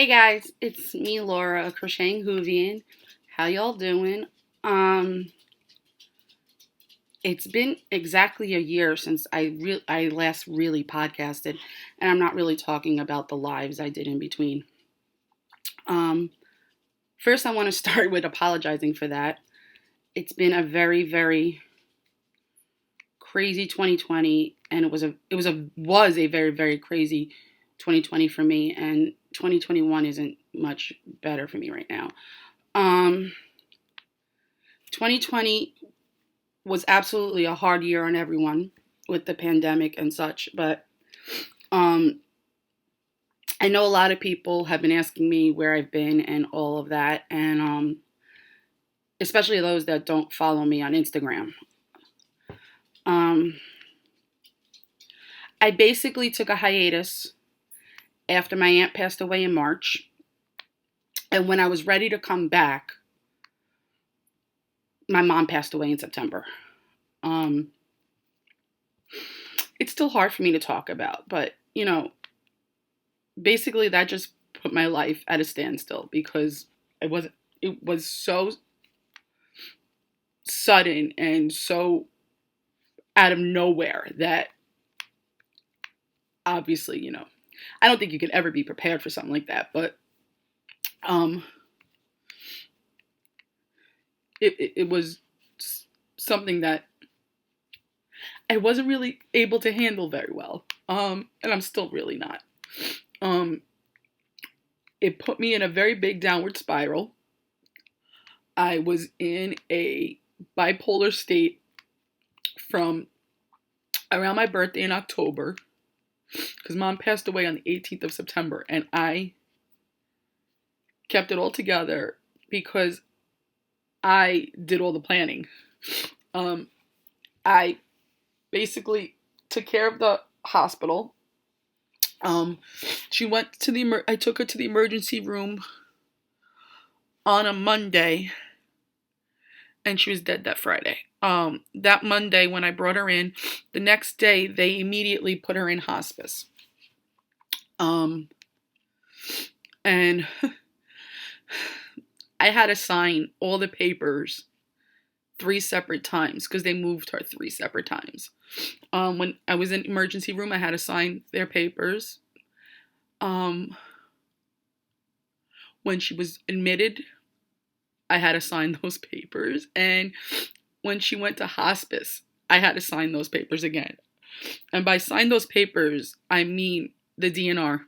Hey guys, it's me, Laura, Crocheting Whovian. How y'all doing? Um, it's been exactly a year since I last really podcasted, and I'm not really talking about the lives I did in between. Um, First, I want to start with apologizing for that. It's been a very, very crazy 2020, and it was a very, very crazy 2020 for me, and 2021 isn't much better for me right now. Um, 2020 was absolutely a hard year on everyone with the pandemic and such, but um, I know a lot of people have been asking me where I've been and all of that, and especially those that don't follow me on Instagram. Um, I basically took a hiatus after my aunt passed away in March, and when I was ready to come back, my mom passed away in September. Um, it's still hard for me to talk about, but basically that just put my life at a standstill because it was so sudden and so out of nowhere that obviously, I don't think you could ever be prepared for something like that, but um it was something that I wasn't really able to handle very well. And I'm still really not. Um it put me in a very big downward spiral. I was in a bipolar state from around my birthday in October because mom passed away on the 18th of September, and I kept it all together because I did all the planning. Um, I basically took care of the hospital. Um, she went to I took her to the emergency room on a Monday, and she was dead that Friday. That Monday when I brought her in, the next day they immediately put her in hospice. And I had to sign all the papers 3 separate times because they moved her 3 separate times. When I was in emergency room, I had to sign their papers. When she was admitted, I had to sign those papers. And when she went to hospice, I had to sign those papers again. And by sign those papers, I mean the DNR,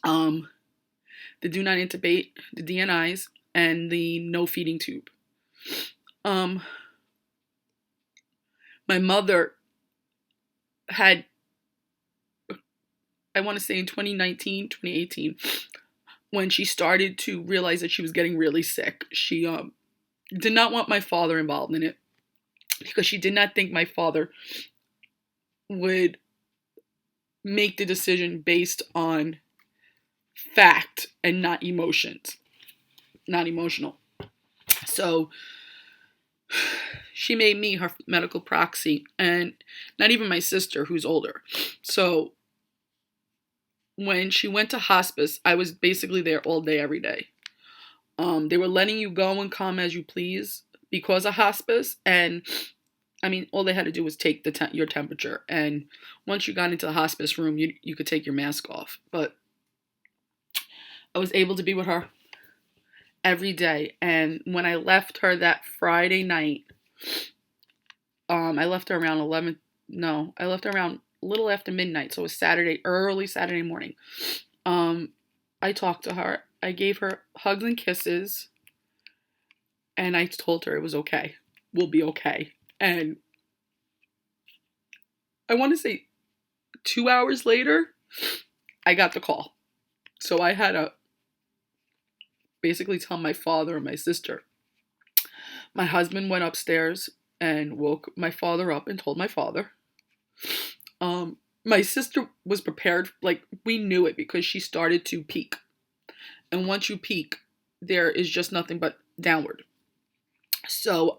the do not intubate, the DNIs, and the no feeding tube. My mother had, I want to say in 2019, 2018, when she started to realize that she was getting really sick, she did not want my father involved in it because she did not think my father would make the decision based on fact and not emotions, not emotional. So she made me her medical proxy, and not even my sister, who's older. So when she went to hospice, I was basically there all day, every day. They were letting you go and come as you please because of hospice, and I mean, all they had to do was take your temperature, and once you got into the hospice room, you could take your mask off. But I was able to be with her every day, and when I left her that Friday night, I left her around 11. No, I left her around a little after midnight, so it was Saturday, early Saturday morning. I talked to her. I gave her hugs and kisses, and I told her it was okay. We'll be okay. And I want to say 2 hours later, I got the call. So I had to basically tell my father and my sister. My husband went upstairs and woke my father up and told my father. My sister was prepared, like we knew it because she started to peak. And once you peak, there is just nothing but downward. So,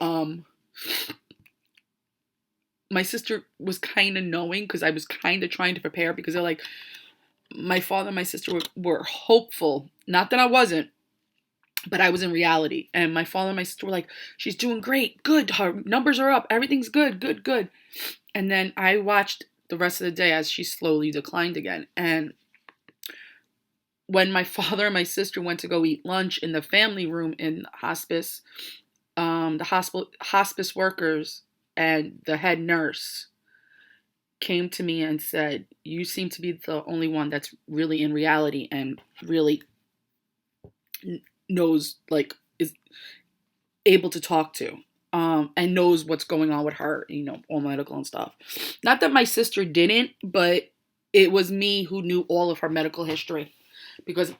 my sister was kind of knowing because I was kind of trying to prepare because they're like, my father and my sister were hopeful. Not that I wasn't, but I was in reality. And my father and my sister were like, she's doing great, good, her numbers are up, everything's good, good, good. And then I watched the rest of the day as she slowly declined again. And when my father and my sister went to go eat lunch in the family room in hospice, the hospice workers and the head nurse came to me and said, you seem to be the only one that's really in reality and really knows, like, is able to talk to, and knows what's going on with her, all medical and stuff. Not that my sister didn't, but it was me who knew all of her medical history, because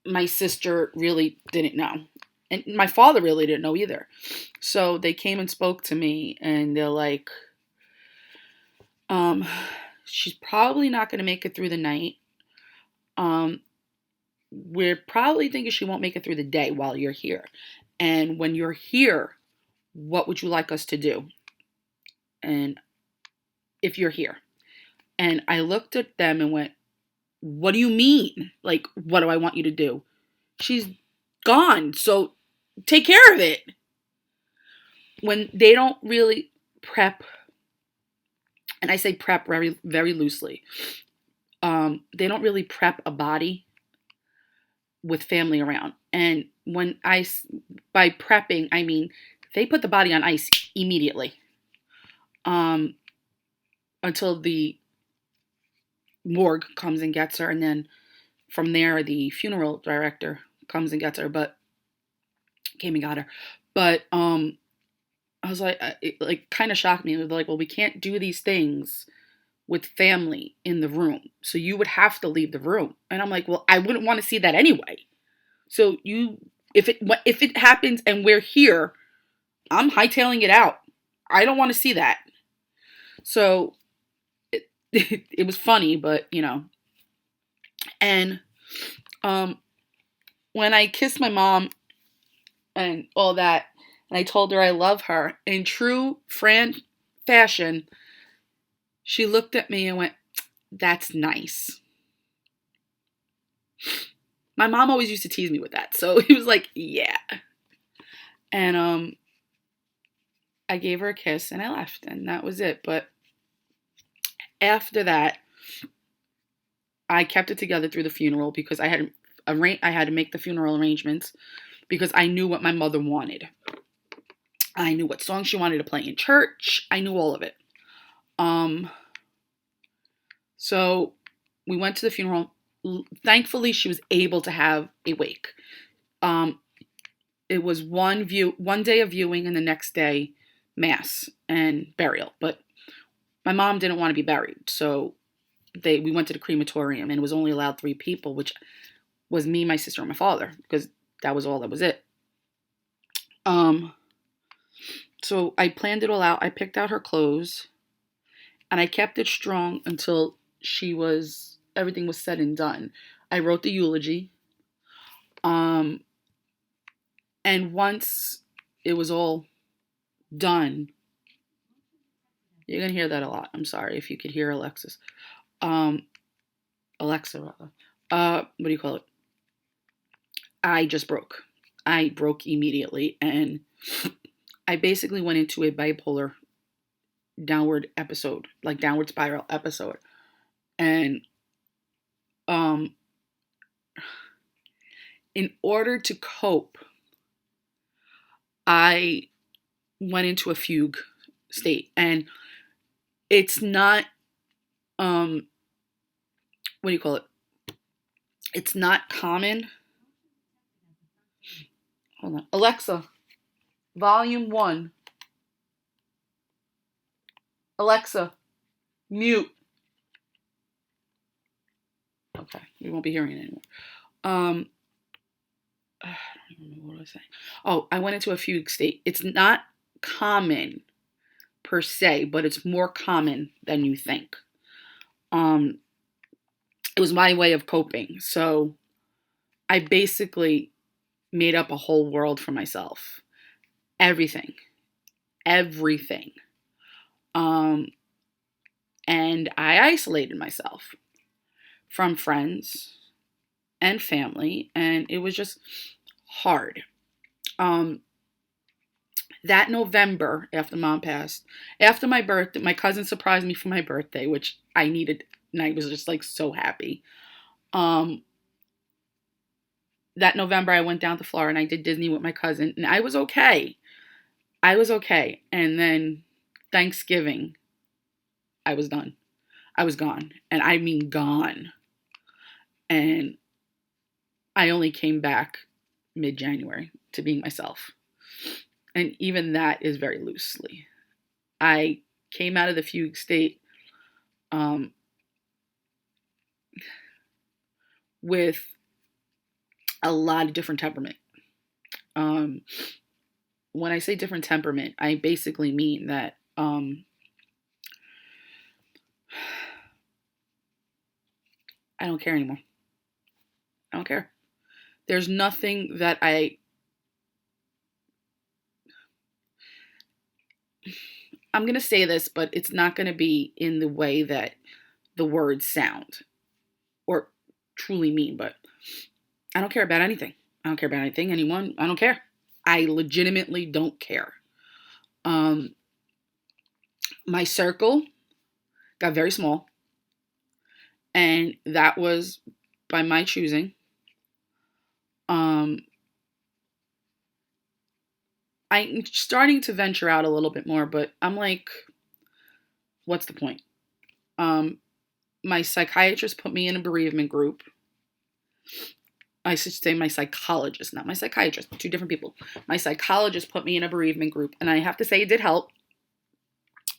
my sister really didn't know. And my father really didn't know either. So they came and spoke to me, and they're like, she's probably not going to make it through the night. We're probably thinking she won't make it through the day while you're here. And when you're here, what would you like us to do? And if you're here. And I looked at them and went, what do you mean? Like, what do I want you to do? She's gone, so take care of it. When they don't really prep, and I say prep very, very loosely, they don't really prep a body with family around. And by prepping, I mean they put the body on ice immediately, until the morgue comes and gets her, and then from there the funeral director comes and gets her, but came and got her. But I was like, it kind of shocked me. It was like, well, we can't do these things with family in the room, so you would have to leave the room. And I'm like, well, I wouldn't want to see that anyway. So if it happens and we're here, I'm hightailing it out. I don't want to see that. So it was funny, but and when I kissed my mom and all that, and I told her I love her, in true Fran fashion, she looked at me and went, that's nice. My mom always used to tease me with that, so he was like, yeah. And I gave her a kiss and I left, and that was it. But after that, I kept it together through the funeral, because I had to make the funeral arrangements, because I knew what my mother wanted. I knew what song she wanted to play in church. I knew all of it. So we went to the funeral. Thankfully, she was able to have a wake. It was one day of viewing, and the next day mass and burial. But my mom didn't want to be buried, so we went to the crematorium, and it was only allowed 3 people, which was me, my sister, and my father, because that was it. So I planned it all out. I picked out her clothes, and I kept it strong until everything was said and done. I wrote the eulogy. And once it was all done, you're going to hear that a lot. I'm sorry if you could hear Alexa, rather. What do you call it? I just broke. I broke immediately, and I basically went into a bipolar downward episode, like downward spiral episode. And in order to cope, I went into a fugue state. And it's not, what do you call it? It's not common. Hold on. Alexa, volume 1. Alexa, mute. Okay, we won't be hearing it anymore. I don't even know what I was saying. Oh, I went into a fugue state. It's not common per se, but it's more common than you think. It was my way of coping. So I basically made up a whole world for myself. Everything. And I isolated myself from friends and family, and it was just hard. That November, after mom passed, after my birthday, my cousin surprised me for my birthday, which I needed, and I was just like so happy. Um, that November, I went down to Florida and I did Disney with my cousin, and I was okay. I was okay. And then Thanksgiving, I was done. I was gone. And I mean gone. And I only came back mid-January to being myself. And even that is very loosely. I came out of the fugue state with a lot of different temperament. When I say different temperament, I basically mean that I don't care anymore. I don't care. There's nothing that I'm going to say this, but it's not going to be in the way that the words sound or truly mean, but I don't care about anything. I don't care about anything, anyone. I don't care. I legitimately don't care. My circle got very small, and that was by my choosing. I'm starting to venture out a little bit more, but I'm like, what's the point? My psychiatrist put me in a bereavement group. I should say my psychologist, not my psychiatrist, two different people. My psychologist put me in a bereavement group, and I have to say it did help.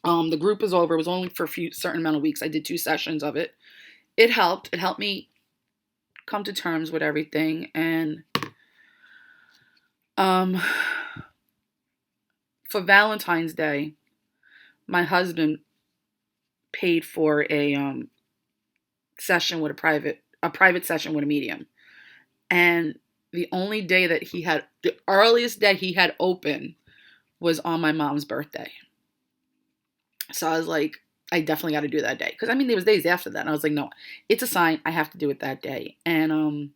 The group is over. It was only for a certain amount of weeks. I did 2 sessions of it. It helped. It helped me come to terms with everything. And for Valentine's Day, my husband paid for a session with a private session with a medium. And the earliest day he had open was on my mom's birthday. So I was like, I definitely got to do that day. Because, I mean, there was days after that. And I was like, no, it's a sign. I have to do it that day. And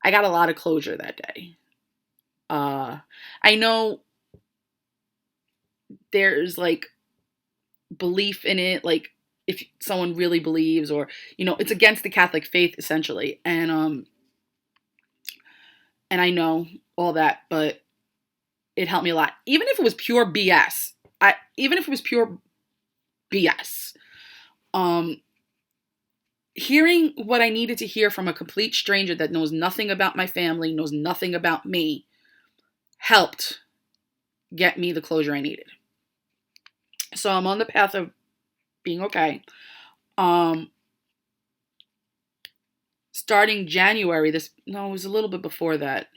I got a lot of closure that day. I know there's, like, belief in it. Like, if someone really believes or, it's against the Catholic faith, essentially. And I know all that. But it helped me a lot. Even if it was pure BS. Hearing what I needed to hear from a complete stranger that knows nothing about my family, knows nothing about me, helped get me the closure I needed. So I'm on the path of being okay. Starting January, it was a little bit before that.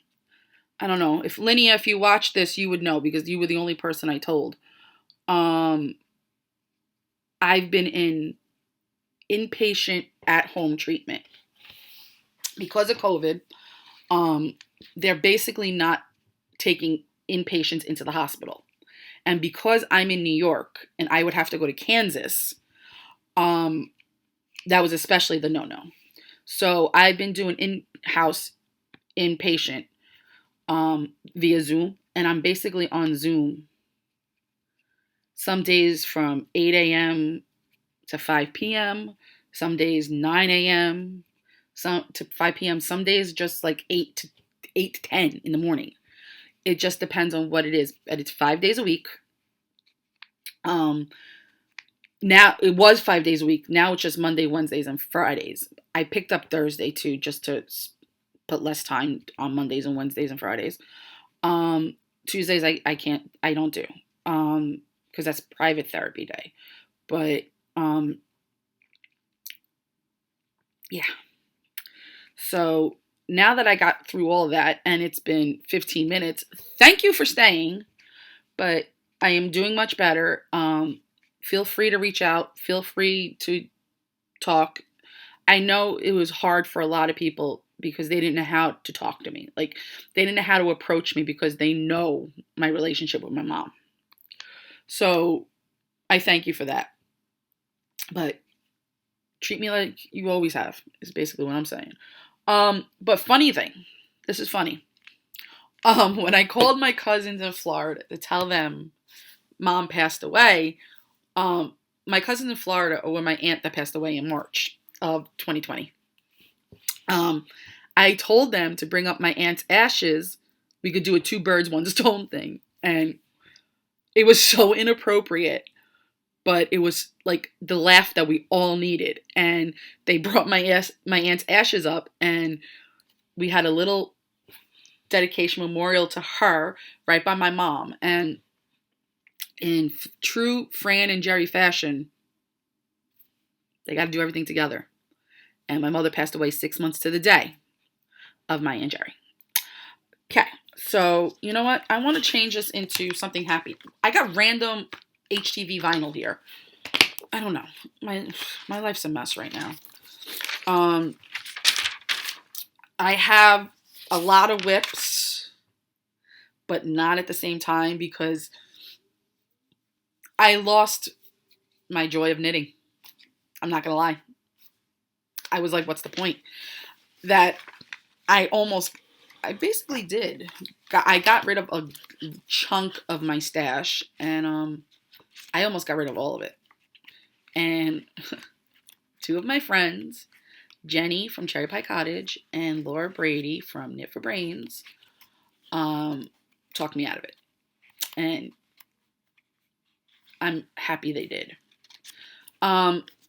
I don't know. If Linnea, if you watch this, you would know because you were the only person I told. I've been in inpatient at-home treatment. Because of COVID, they're basically not taking inpatients into the hospital. And because I'm in New York and I would have to go to Kansas, that was especially the no-no. So I've been doing in-house inpatient via Zoom, and I'm basically on Zoom some days from 8 a.m. to 5 p.m., some days 9 a.m. to 5 p.m., some days just like 8 to 10 in the morning. It just depends on what it is. And it's 5 days a week. Now it was 5 days a week. Now it's just Monday, Wednesdays, and Fridays. I picked up Thursday too, just to put less time on Mondays and Wednesdays and Fridays. Tuesdays I don't do, because that's private therapy day. But yeah. So now that I got through all of that, and it's been 15 minutes, thank you for staying. But I am doing much better. Feel free to reach out. Feel free to talk. I know it was hard for a lot of people because they didn't know how to talk to me. Like, they didn't know how to approach me because they know my relationship with my mom. So I thank you for that. But Treat me like you always have, is basically what I'm saying. But funny thing, this is funny. When I called my cousins in Florida to tell them mom passed away, my cousins in Florida were my aunt that passed away in March of 2020. I told them to bring up my aunt's ashes. We could do a 2 birds, 1 stone thing. And it was so inappropriate, but it was like the laugh that we all needed. And they brought my aunt's ashes up, and we had a little dedication memorial to her right by my mom. And in true Fran and Jerry fashion, they got to do everything together. And my mother passed away 6 months to the day of my Aunt Jerry. Okay, so you know what? I want to change this into something happy. I got random HTV vinyl here. I don't know. My life's a mess right now. I have a lot of whips, but not at the same time because I lost my joy of knitting. I'm not going to lie. I was like, what's the point? That I basically did. I got rid of a chunk of my stash, and I almost got rid of all of it. And 2 of my friends, Jenny from Cherry Pie Cottage and Laura Brady from Knit for Brains, talked me out of it. And I'm happy they did.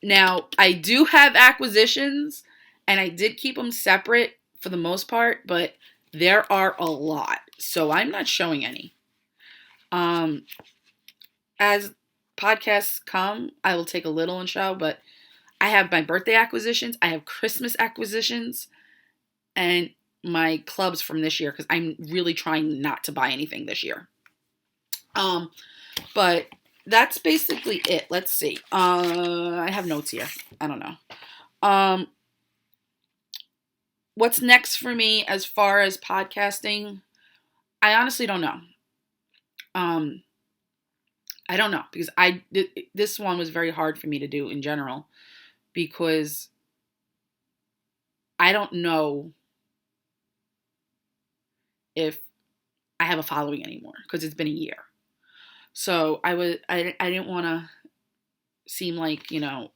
Now, I do have acquisitions, and I did keep them separate for the most part, but there are a lot, so I'm not showing any. As podcasts come, I will take a little and show, but I have my birthday acquisitions, I have Christmas acquisitions, and my clubs from this year, because I'm really trying not to buy anything this year. But that's basically it. Let's see. I have notes here. I don't know. What's next for me as far as podcasting? I honestly don't know. I don't know, because this one was very hard for me to do in general, because I don't know if I have a following anymore, because it's been a year. So I didn't want to seem like,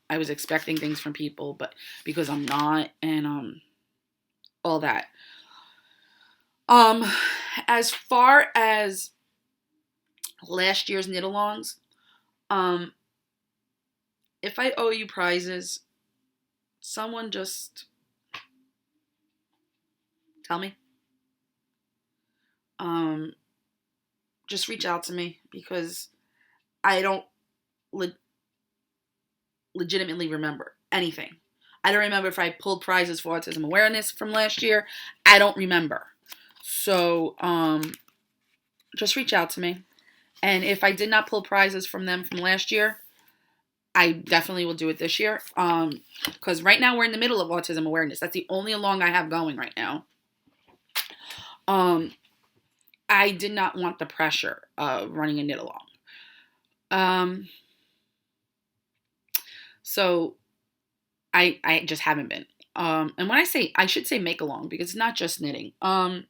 I was expecting things from people, but because I'm not, and all that. As far as last year's knit-alongs, if I owe you prizes, someone just tell me. Just reach out to me, because I don't legitimately remember anything. I don't remember if I pulled prizes for autism awareness from last year. I don't remember. So, just reach out to me. And if I did not pull prizes from them from last year, I definitely will do it this year. Because right now we're in the middle of autism awareness. That's the only along I have going right now. I did not want the pressure of running a knit along. So I just haven't been. And when I should say make along, because it's not just knitting. I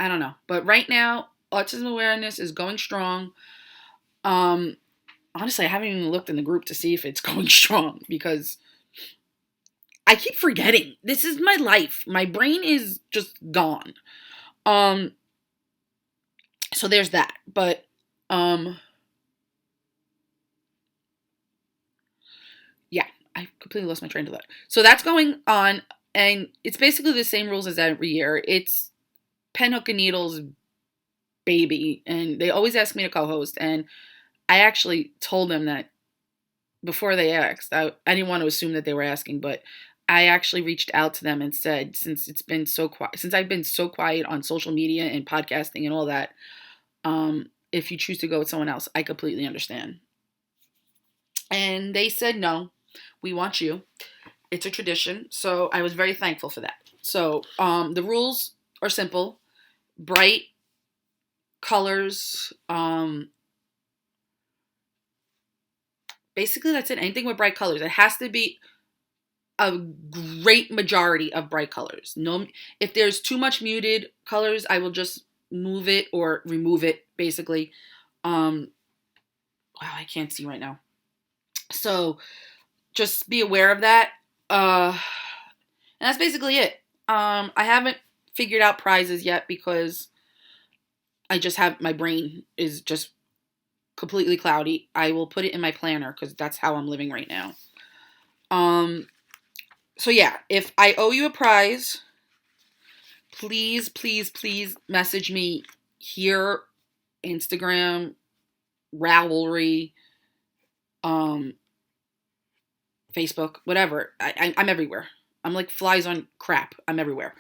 don't know. But right now, autism awareness is going strong. Honestly, I haven't even looked in the group to see if it's going strong, because I keep forgetting. This is my life. My brain is just gone. So there's that. But yeah, I completely lost my train of thought. So that's going on, and it's basically the same rules as every year. It's Pen, Hook, and Needle's baby, and they always ask me to co-host, and I actually told them that before they asked. I didn't want to assume that they were asking, but I actually reached out to them and said, since I've been so quiet on social media and podcasting and all that, if you choose to go with someone else, I completely understand. And they said, no, we want you. It's a tradition. So I was very thankful for that. So the rules are simple. Bright colors, basically that's it. Anything with bright colors. It has to be a great majority of bright colors. No, if there's too much muted colors, I will just move it or remove it, basically. Wow, I can't see right now. So just be aware of that. And that's basically it. I haven't figured out prizes yet because I just have, my brain is just completely cloudy. I will put it in my planner because that's how I'm living right now. So yeah, if I owe you a prize, please, please, please message me here, Instagram, Ravelry, Facebook, whatever. I'm everywhere. I'm like flies on crap. I'm everywhere.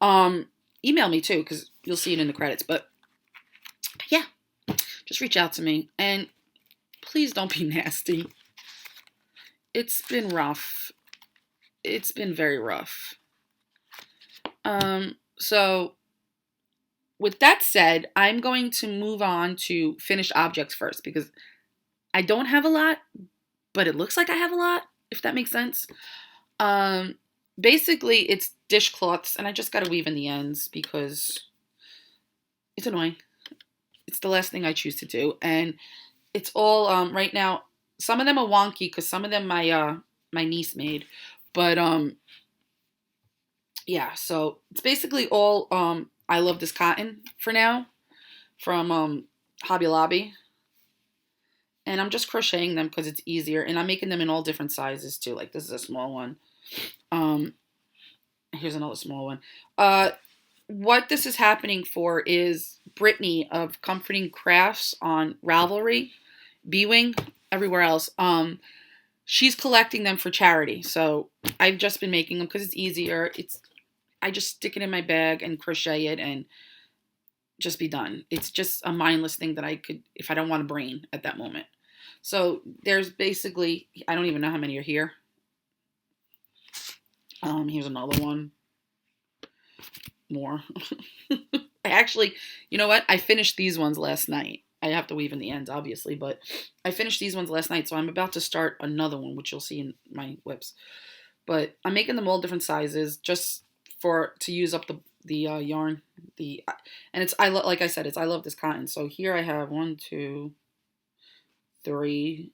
Email me too, because you'll see it in the credits. But yeah, just reach out to me. And please don't be nasty. It's been rough. It's been very rough. So with that said, I'm going to move on to finished objects first because I don't have a lot, but it looks like I have a lot, if that makes sense. Basically it's dishcloths, and I just got to weave in the ends because it's annoying. It's the last thing I choose to do, and it's all right now. Some of them are wonky because some of them my niece made, but yeah. So it's basically all I love this cotton for now from Hobby Lobby, and I'm just crocheting them because it's easier, and I'm making them in all different sizes too. Like this is a small one. Here's another small one. What this is happening for is Brittany of Comforting Crafts on Ravelry, B-Wing, everywhere else. She's collecting them for charity. So I've just been making them because it's easier. I just stick it in my bag and crochet it and just be done. It's just a mindless thing that I could, if I don't want a brain at that moment. So there's basically, I don't even know how many are here. Here's another one. More. I actually, you know what? I finished these ones last night. I have to weave in the ends, obviously, but I finished these ones last night, so I'm about to start another one, which you'll see in my whips. But I'm making them all different sizes, just to use up the yarn. And it's like I said, I love this cotton. So here I have 1, 2, 3,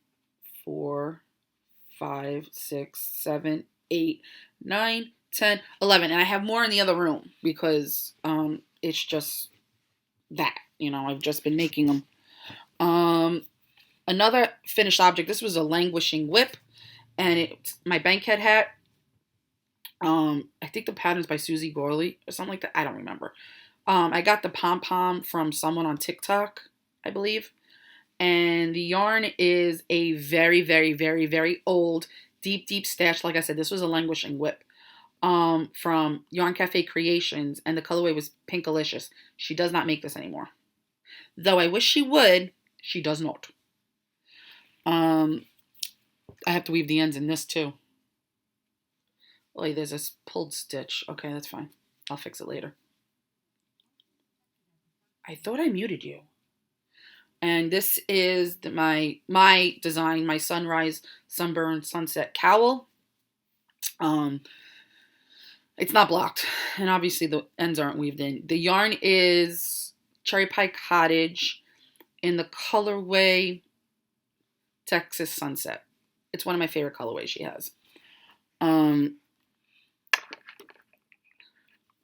4, 5, 6, 7, 8, 9, 10, 11. And I have more in the other room because it's just that, I've just been making them. Another finished object. This was a languishing whip, and it's my bankhead hat. I think the pattern's by Susie Gorley or something like that. I don't remember. I got the pom-pom from someone on TikTok, I believe. And the yarn is a very, very, very, very old, deep, deep stash. Like I said, this was a languishing whip from Yarn Cafe Creations, and the colorway was Pinkalicious. She does not make this anymore. Though I wish she would, she does not. I have to weave the ends in this too. Oh, there's this pulled stitch. Okay, that's fine. I'll fix it later. I thought I muted you. And this is my design, my Sunrise, Sunburn, Sunset Cowl. It's not blocked, and obviously the ends aren't weaved in. The yarn is Cherry Pie Cottage in the colorway Texas Sunset. It's one of my favorite colorways she has.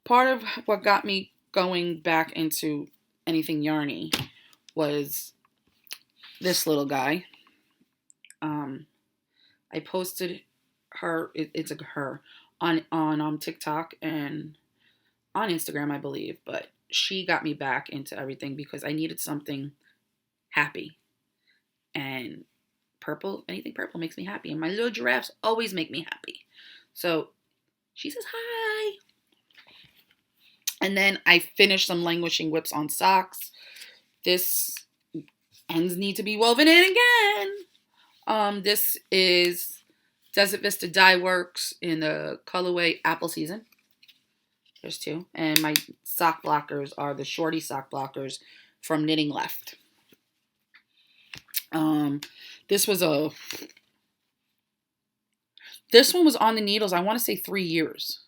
Part of what got me going back into anything yarny was this little guy. I posted her, it's a her, on TikTok and on Instagram, I believe, but she got me back into everything because I needed something happy. And purple, anything purple makes me happy. And my little giraffes always make me happy. So she says hi. And then I finished some languishing whips on socks. This ends need to be woven in again. This is Desert Vista Dye Works in the colorway Apple Season. There's two. And my sock blockers are the Shorty sock blockers from Knitting Left. This was a This one was on the needles, I want to say 3 years.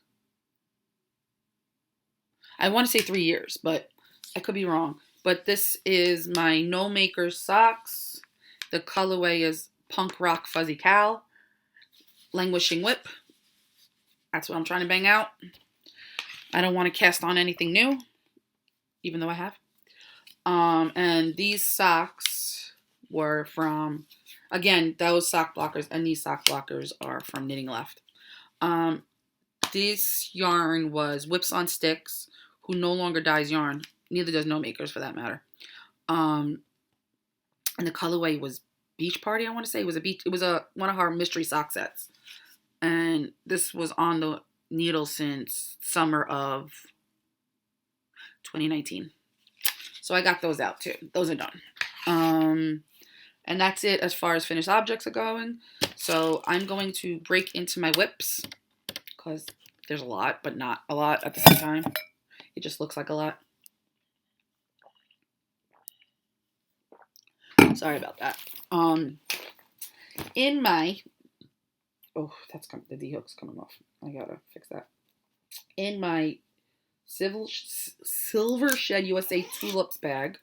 I want to say 3 years, but I could be wrong. But this is my No Makers socks. The colorway is Punk Rock Fuzzy Cal. Languishing Whip. That's what I'm trying to bang out. I don't want to cast on anything new, even though I have. And these socks were from, again, those sock blockers and these sock blockers are from Knitting Left. This yarn was Whips on Sticks, who no longer dyes yarn. Neither does No Makers, for that matter. And the colorway was Beach Party, I want to say. It was one of our mystery sock sets. And this was on the needle since summer of 2019. So I got those out too. Those are done. And that's it as far as finished objects are going. So I'm going to break into my whips because there's a lot, but not a lot at the same time. It just looks like a lot. Sorry about that. In my, oh, the D-hook's coming off. I gotta fix that. In my Silver Shed USA Tulips bag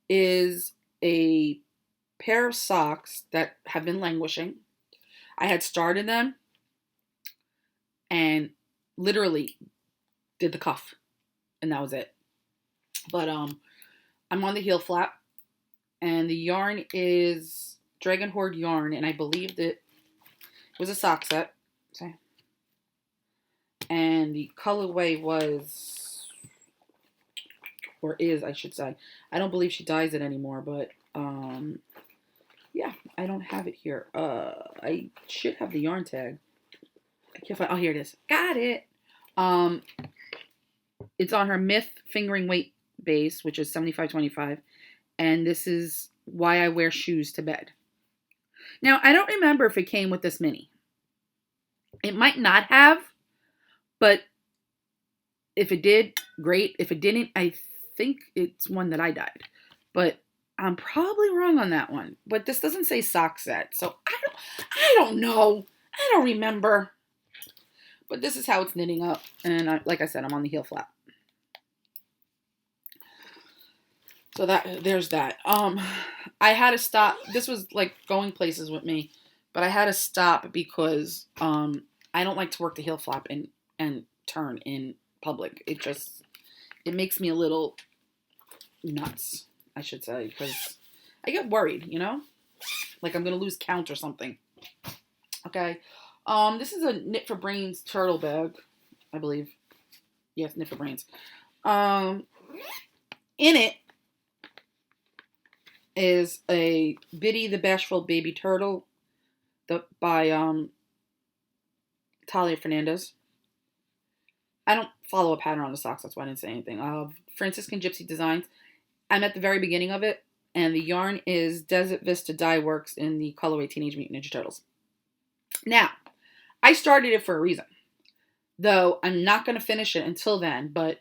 is a pair of socks that have been languishing. I had started them and literally did the cuff, and that was it. But I'm on the heel flap, and the yarn is Dragon Horde yarn, and I believe that it was a sock set. Okay. And the colorway was, or is, I should say. I don't believe she dyes it anymore, but yeah, I don't have it here. I should have the yarn tag. I can't find. Oh, here it is. Got it. It's on her Myth fingering weight base, which is 75.25, and this is Why I Wear Shoes to Bed. Now, I don't remember if it came with this mini. It might not have, but if it did, great. If it didn't, I think it's one that I dyed, but I'm probably wrong on that one. But this doesn't say sock set, so I don't know. I don't remember. But this is how it's knitting up, and like I said, I'm on the heel flap. So there's that. I had to stop. This was like going places with me, but I had to stop because I don't like to work the heel flap and turn in public. It makes me a little nuts, I should say, because I get worried, like I'm gonna lose count or something. Okay. This is a Knit for Brains turtle bag, I believe. Yes, Knit for Brains. In it is a Biddy the Bashful Baby Turtle by Talia Fernandez. I don't follow a pattern on the socks, that's why I didn't say anything. Franciscan Gypsy Designs. I'm at the very beginning of it, and the yarn is Desert Vista Dye Works in the colorway Teenage Mutant Ninja Turtles. Now, I started it for a reason, though I'm not going to finish it until then, but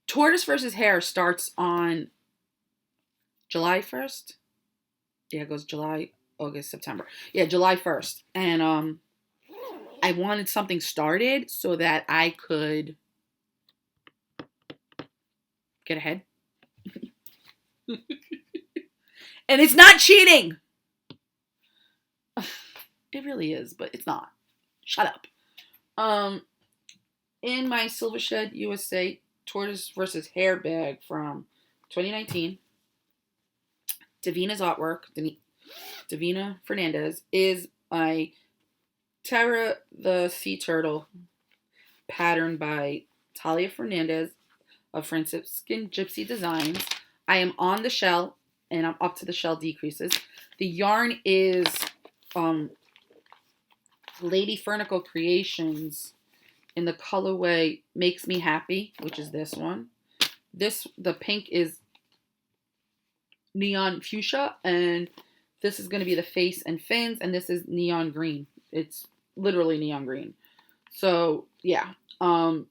Tortoise vs. Hare starts on July 1st. Yeah, it goes July, August, September. Yeah, July 1st. And I wanted something started so that I could get ahead. And it's not cheating! It really is, but it's not. Shut up. In my Silver Shed USA Tortoise vs. Hare bag from 2019, Davina's artwork, Davina Fernandez, is a Terra the Sea Turtle pattern by Talia Fernandez of Franciscan Gypsy Designs. I am on the shell, and I'm up to the shell decreases. The yarn is Lady Fernicle Creations in the colorway Makes Me Happy, which is this one. The pink is Neon Fuchsia, and this is going to be the face and fins, and this is neon green. It's literally neon green. So, yeah. Like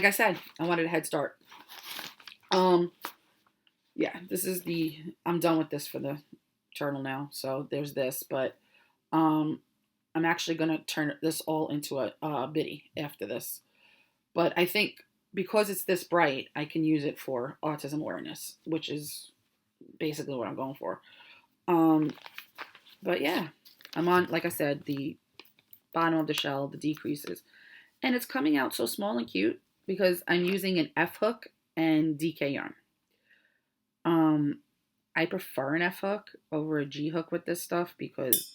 I said, I wanted a head start. Yeah, this is I'm done with this for the turtle now. So, there's this, but I'm actually going to turn this all into a biddy after this. But I think because it's this bright, I can use it for autism awareness, which is basically what I'm going for. But yeah, I'm on, like I said, the bottom of the shell, the decreases. And it's coming out so small and cute because I'm using an F hook and DK yarn. I prefer an F hook over a G hook with this stuff because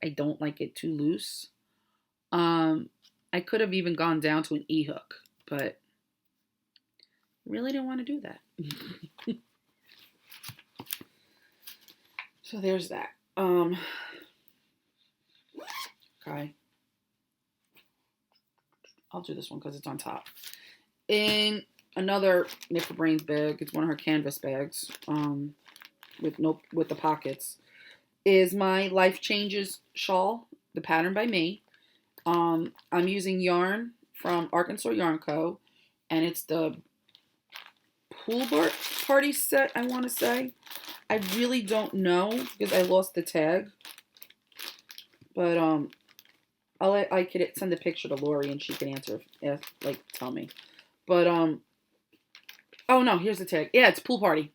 I don't like it too loose. I could have even gone down to an E hook, but really didn't want to do that. So there's that. Okay. I'll do this one because it's on top. In another Knit for Brains bag, it's one of her canvas bags, with the pockets, is my Life Changes shawl, the pattern by me. I'm using yarn from Arkansas Yarn Co. And it's the pool party set, I want to say. I really don't know because I lost the tag. But I could send a picture to Lori and she can answer, tell me. But oh no, here's the tag. Yeah, it's pool party.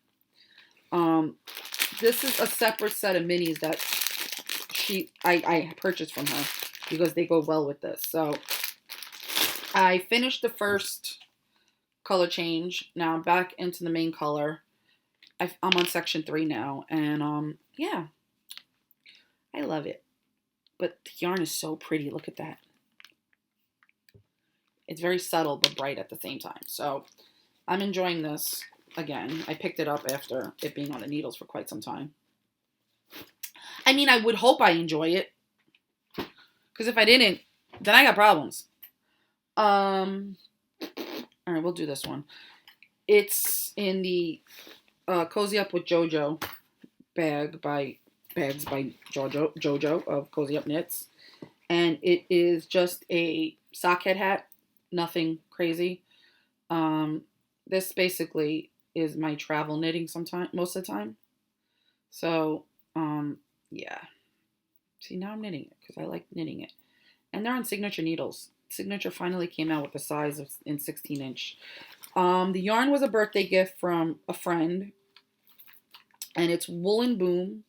This is a separate set of minis that I purchased from her because they go well with this. So I finished the first color change. Now I'm back into the main color. I'm on section 3 now, and yeah, I love it. But the yarn is so pretty. Look at that. It's very subtle but bright at the same time. So I'm enjoying this. Again, I picked it up after it being on the needles for quite some time. I mean, I would hope I enjoy it. Because if I didn't, then I got problems. Alright, we'll do this one. It's in the Cozy Up with JoJo bags by JoJo of Cozy Up Knits. And it is just a sockhead hat. Nothing crazy. This basically is my travel knitting most of the time. So, yeah. See, now I'm knitting it because I like knitting it. And they're on Signature needles. Signature finally came out with the size in 16-inch. The yarn was a birthday gift from a friend. And it's Wool and Boon,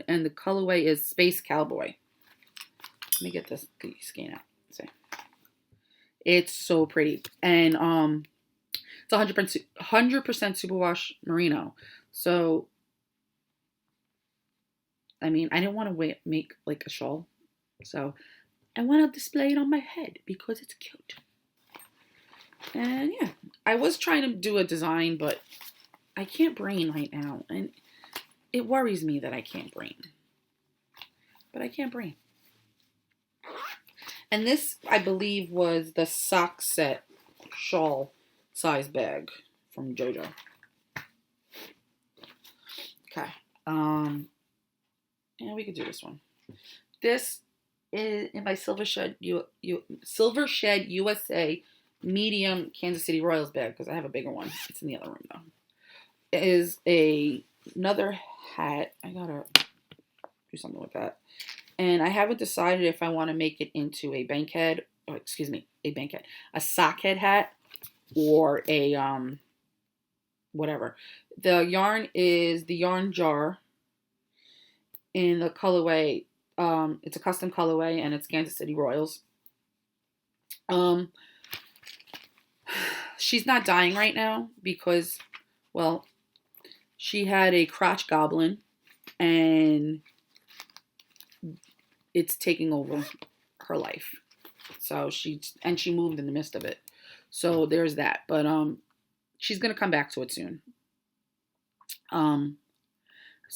and the colorway is Space Cowboy. Let me get this skein out. See. It's so pretty. And it's 100% superwash merino. So, I mean, I didn't want to make like a shawl. So, I want to display it on my head because it's cute. And yeah, I was trying to do a design, but I can't brain right now. And it worries me that I can't brain. But I can't brain. And this, I believe, was the sock set shawl size bag from JoJo. Okay. And we could do this one. This is in my Silver Shed USA medium Kansas City Royals bag because I have a bigger one. It's in the other room though. It is another hat. I gotta do something with that. And I haven't decided if I want to make it into a bankhead, a sockhead hat, or a whatever. The yarn is the Yarn Jar in the colorway. It's a custom colorway and it's Kansas City Royals. She's not dying right now because, well, she had a crotch goblin and it's taking over her life. So she moved in the midst of it. So there's that. But she's gonna come back to it soon. So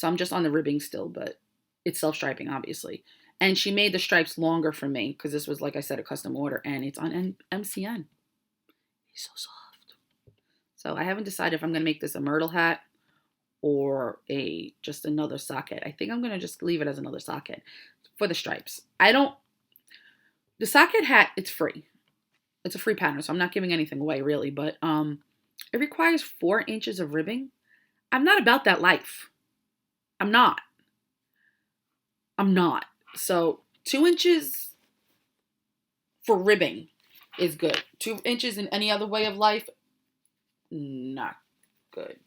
I'm just on the ribbing still, but it's self-striping, obviously. And she made the stripes longer for me because this was, like I said, a custom order, and it's on MCN. It's so soft. So I haven't decided if I'm gonna make this a myrtle hat or just another socket. I think I'm gonna just leave it as another socket for the stripes. The socket hat, it's free. It's a free pattern, so I'm not giving anything away really, but it requires 4 inches of ribbing. I'm not about that life. I'm not. So 2 inches for ribbing is good. 2 inches in any other way of life, not good.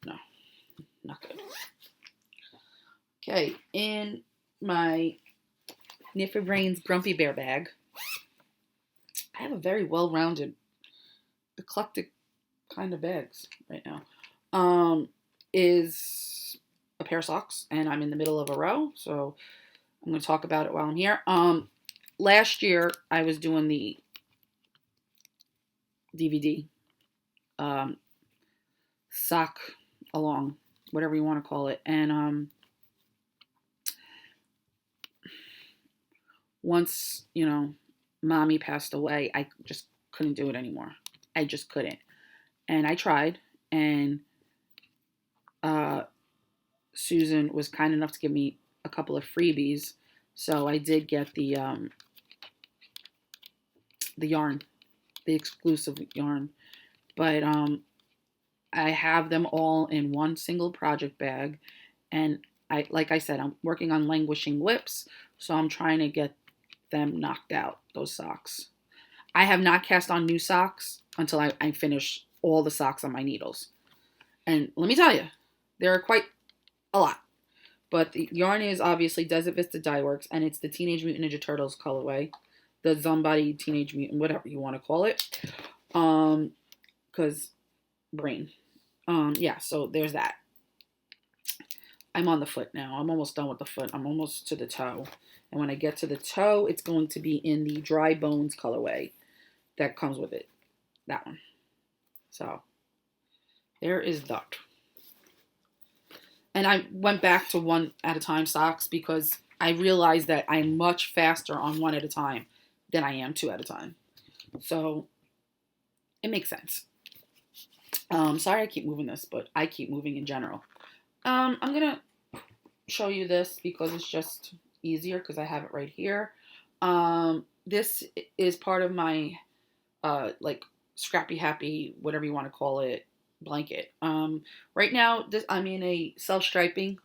No, not good. Okay, in my Knit for Brains Grumpy Bear bag, I have a very well-rounded, eclectic kind of bags right now. Is a pair of socks, and I'm in the middle of a row, so I'm going to talk about it while I'm here. Last year, I was doing the DVD sock along, whatever you want to call it, and once, mommy passed away, I just couldn't do it anymore. I just couldn't. And I tried, and Susan was kind enough to give me a couple of freebies. So I did get the yarn, the exclusive yarn. But I have them all in one single project bag. And like I said, I'm working on languishing lips, so I'm trying to get them knocked out, those socks. I have not cast on new socks until I finish all the socks on my needles. And let me tell you, there are quite a lot. But the yarn is obviously Desert Vista Dye Works, and it's the Teenage Mutant Ninja Turtles colorway. The Zombie Teenage Mutant, whatever you want to call it. Because brain. Yeah, so there's that. I'm on the foot now. I'm almost done with the foot. I'm almost to the toe. And when I get to the toe, it's going to be in the Dry Bones colorway that comes with it. That one. So, there is that. And I went back to one at a time socks because I realized that I'm much faster on one at a time than I am two at a time. So, it makes sense. Sorry I keep moving this, but I keep moving in general. I'm going to show you this because it's just easier because I have it right here. This is part of my, Scrappy Happy, whatever you want to call it, blanket. Right now, I'm in a self-striping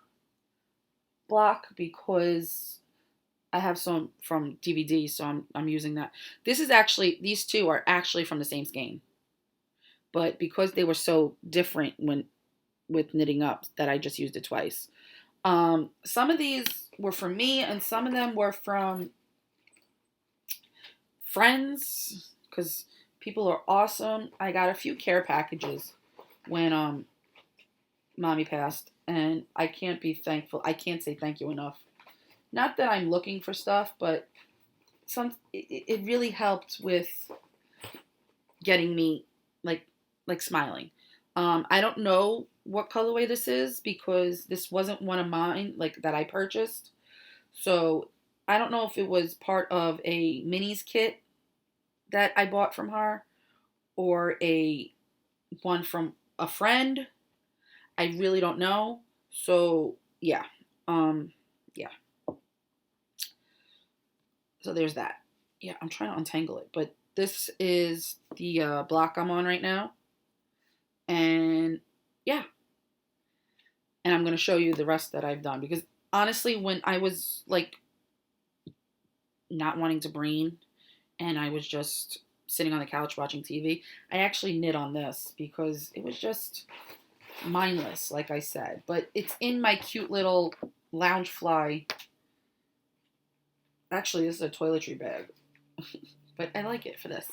block because I have some from DVD, so I'm using that. These two are actually from the same skein. But because they were so different with knitting up, that I just used it twice. Some of these were from me, and some of them were from friends, because people are awesome. I got a few care packages when mommy passed, and I can't say thank you enough. Not that I'm looking for stuff, but it really helped with getting me like smiling. I don't know what colorway this is because this wasn't one of mine that I purchased. So I don't know if it was part of a minis kit that I bought from her or one from a friend. I really don't know. So yeah. Yeah. So there's that. Yeah, I'm trying to untangle it, but this is the block I'm on right now. And yeah. And I'm going to show you the rest that I've done. Because honestly, when I was not wanting to brain and I was just sitting on the couch watching TV, I actually knit on this because it was just mindless, like I said. But it's in my cute little Loungefly. Actually, this is a toiletry bag. But I like it for this.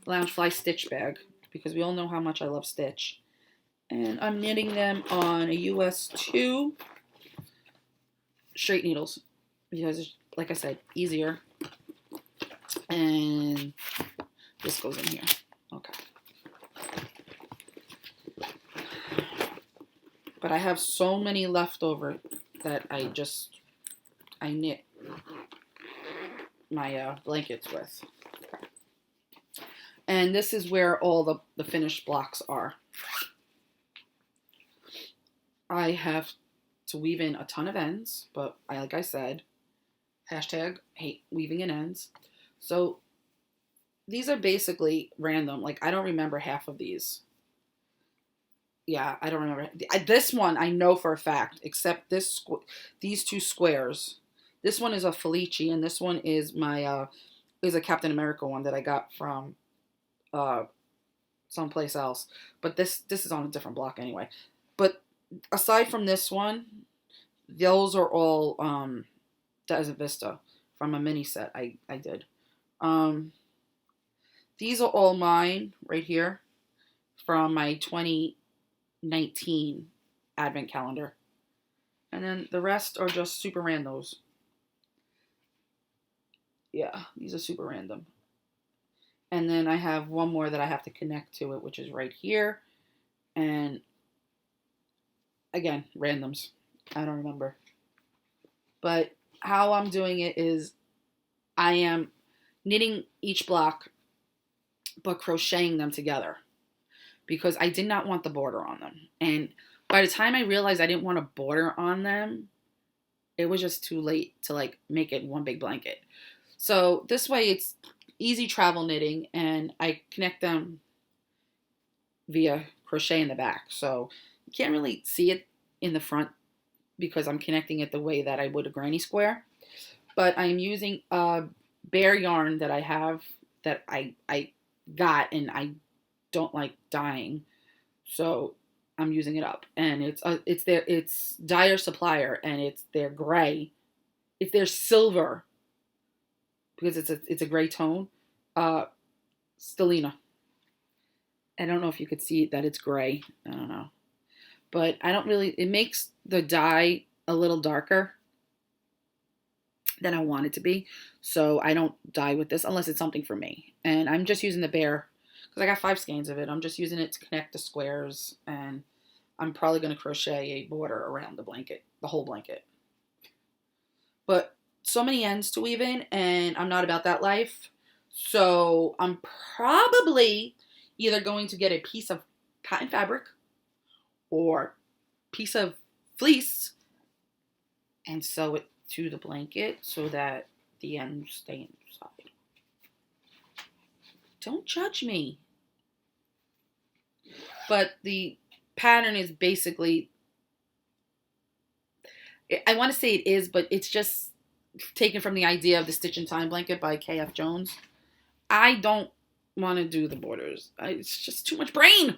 Loungefly stitch bag. Because we all know how much I love stitch. And I'm knitting them on a US 2 straight needles. Because, like I said, easier. And this goes in here. Okay. But I have so many left over that I knit my blankets with. And this is where all the finished blocks are. I have to weave in a ton of ends, but like I said, hashtag hate weaving in ends. So these are basically random. I don't remember half of these. Yeah, I don't remember. This one I know for a fact, except these two squares. This one is a Felici, and this one is my is a Captain America one that I got from uh someplace else. But this is on a different block anyway. But aside from this one, those are all Desert Vista from a mini set I did. Um, these are all mine right here from my 2019 advent calendar. And then the rest are just super randos. Yeah, these are super random. And then I have one more that I have to connect to it, which is right here. And again, randoms. I don't remember. But how I'm doing it is I am knitting each block, but crocheting them together because I did not want the border on them. And by the time I realized I didn't want a border on them, it was just too late to like make it one big blanket. So this way it's easy travel knitting, and I connect them via crochet in the back. So you can't really see it in the front because I'm connecting it the way that I would a granny square. But I'm using a bare yarn that I have that I got and I don't like dyeing. So I'm using it up, and it's Dyer Supplier, and it's their gray. It's their silver because it's a gray tone. Stellina. I don't know if you could see that it's gray. I don't know. But I don't really, it makes the dye a little darker than I want it to be. So I don't dye with this unless it's something for me. And I'm just using the bare, because I got 5 skeins of it. I'm just using it to connect the squares, and I'm probably going to crochet a border around the blanket, the whole blanket. But so many ends to weave in, and I'm not about that life. So I'm probably either going to get a piece of cotton fabric or piece of fleece and sew it to the blanket so that the ends stay inside. Don't judge me. But the pattern is basically, I want to say it is, but it's just taken from the idea of the Stitch in Time blanket by K.F. Jones. I don't want to do the borders. It's just too much brain.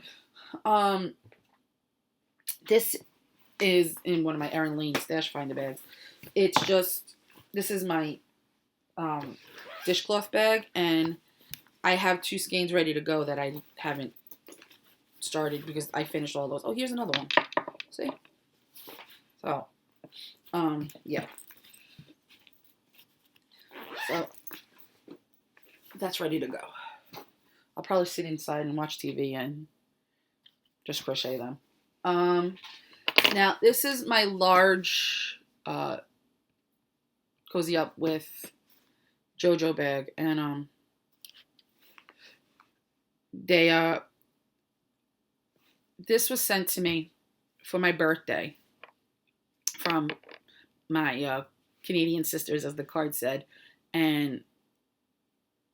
This is in one of my Erin Lane stash finder bags. It's just, this is my dishcloth bag, and I have 2 skeins ready to go that I haven't started because I finished all those. Oh, here's another one. See? So, yeah. So, that's ready to go. I'll probably sit inside and watch TV and just crochet them. Now, this is my large Cozy Up with JoJo bag, and this was sent to me for my birthday from my Canadian sisters, as the card said, and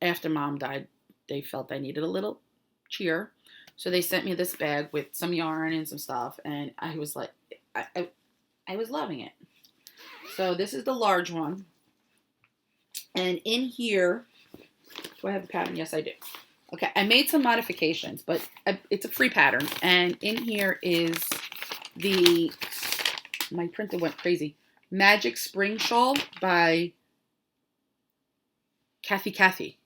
after Mom died, they felt I needed a little cheer, so they sent me this bag with some yarn and some stuff, and I was like, I was loving it. So this is the large one, and in here, do I have the pattern? Yes, I do. Okay, I made some modifications, but it's a free pattern, and in here is my printer went crazy, Magic Spring Shawl by Kathy.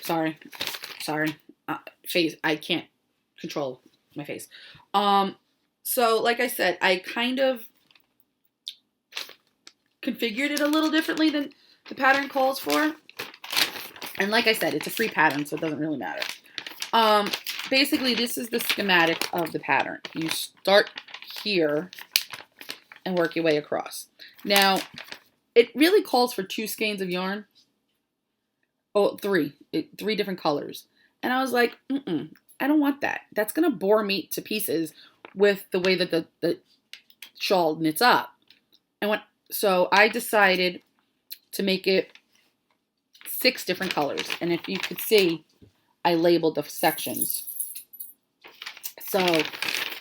Sorry. Face. I can't control my face. So like I said, I kind of configured it a little differently than the pattern calls for. And like I said, it's a free pattern, so it doesn't really matter. Basically, this is the schematic of the pattern. You start here and work your way across. Now, it really calls for 2 skeins of yarn. Oh, 3. 3 different colors. And I was like, I don't want that. That's going to bore me to pieces with the way that the shawl knits up. So I decided to make it 6 different colors. And if you could see, I labeled the sections. So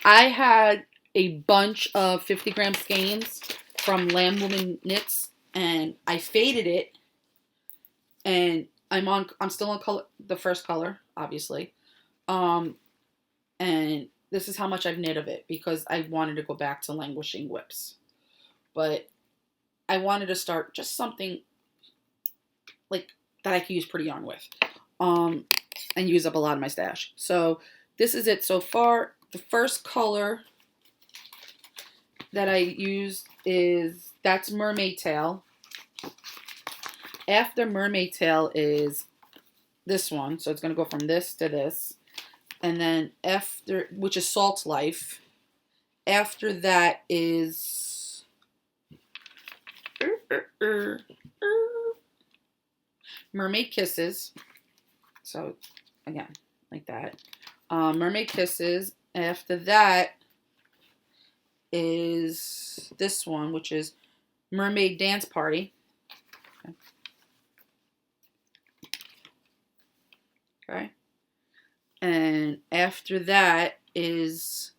I had a bunch of 50 gram skeins from Lamb Woman Knits, and I faded it, and I'm still on color, the first color, obviously. And this is how much I've knit of it, because I wanted to go back to languishing whips. But I wanted to start just something like that I could use pretty yarn with. And use up a lot of my stash. So this is it so far. The first color that I used that's Mermaid Tail. After Mermaid Tail is this one. So it's going to go from this to this. And then after, which is Salt Life. After that is Mermaid Kisses. So again, like that. Mermaid Kisses. After that is this one, which is Mermaid Dance Party. Okay. And after that is